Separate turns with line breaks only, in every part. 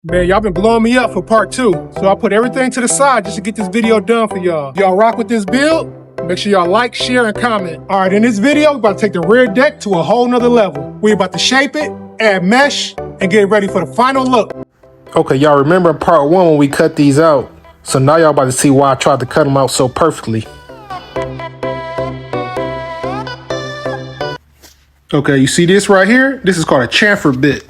Man, y'all been blowing me up for part 2, so I put everything to the side just to get this video done for y'all. Y'all rock with this build? Make sure y'all like, share, and comment. All right, in this video, we're about to take the rear deck to a whole nother level. We're about to shape it, add mesh, and get ready for the final look. Okay, y'all remember in part 1 when we cut these out. So now y'all about to see why I tried to cut them out so perfectly. Okay, you see this right here? This is called a chamfer bit.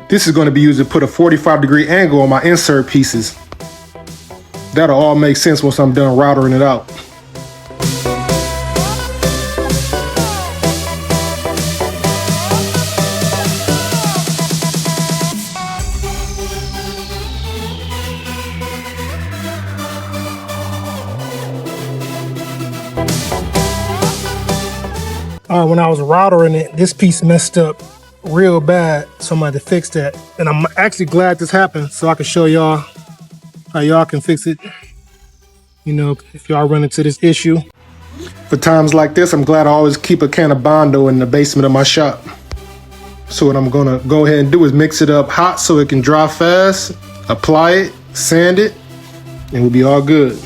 This is going to be used to put a 45-degree angle on my insert pieces. That'll all make sense once I'm done routering it out. When I was routering it, this piece messed up real bad, so I'm going to fix that. And I'm actually glad this happened so I can show y'all how y'all can fix it, you know, if y'all run into this issue. For times like this, I'm glad I always keep a can of Bondo in the basement of my shop. So what I'm gonna go ahead and do is mix it up hot so it can dry fast, apply it, sand it, and we'll be all good.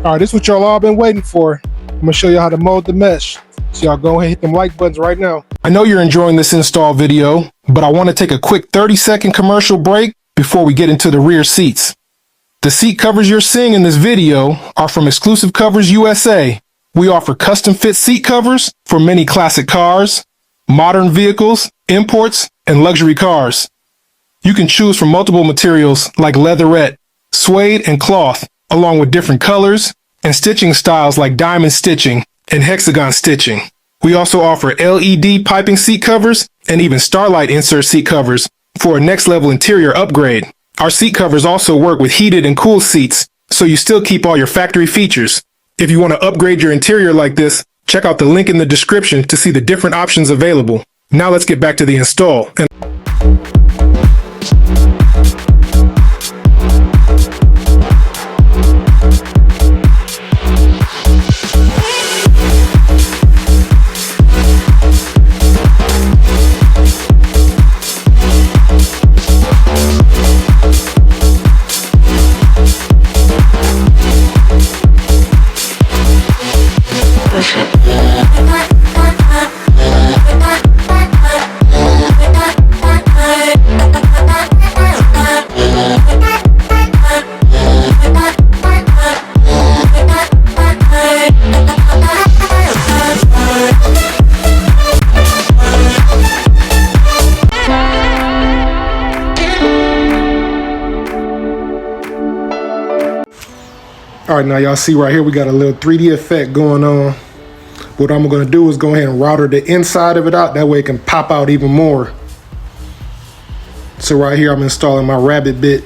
All right, this is what y'all all been waiting for. I'm gonna show you how to mold the mesh. So y'all go ahead and hit them like buttons right now. I know you're enjoying this install video, but I want to take a quick 30-second commercial break before we get into the rear seats. The seat covers you're seeing in this video are from Exclusive Covers USA. We offer custom fit seat covers for many classic cars, modern vehicles, imports, and luxury cars. You can choose from multiple materials like leatherette, suede, and cloth, along with different colors and stitching styles like diamond stitching and hexagon stitching. We also offer LED piping seat covers and even Starlight insert seat covers for a next level interior upgrade. Our seat covers also work with heated and cooled seats, so you still keep all your factory features. If you want to upgrade your interior like this, check out the link in the description to see the different options available. Now let's get back to the install. All right, now y'all see right here, we got a little 3D effect going on. What I'm gonna do is go ahead and router the inside of it out. That way it can pop out even more. So right here, I'm installing my rabbet bit.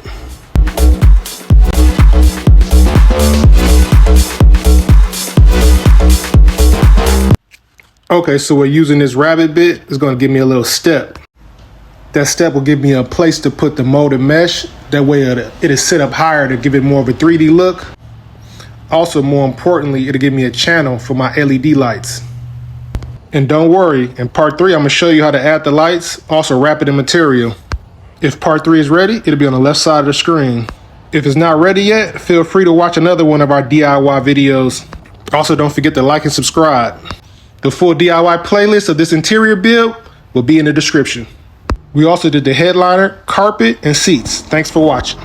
Okay, so we're using this rabbet bit. It's gonna give me a little step. That step will give me a place to put the molded mesh. That way it'll sit up higher to give it more of a 3D look. Also, more importantly, it'll give me a channel for my LED lights. And don't worry, in part 3, I'm gonna show you how to add the lights, also wrap it in material. If part 3 is ready, it'll be on the left side of the screen. If it's not ready yet, feel free to watch another one of our DIY videos. Also, don't forget to like and subscribe. The full DIY playlist of this interior build will be in the description. We also did the headliner, carpet, and seats. Thanks for watching.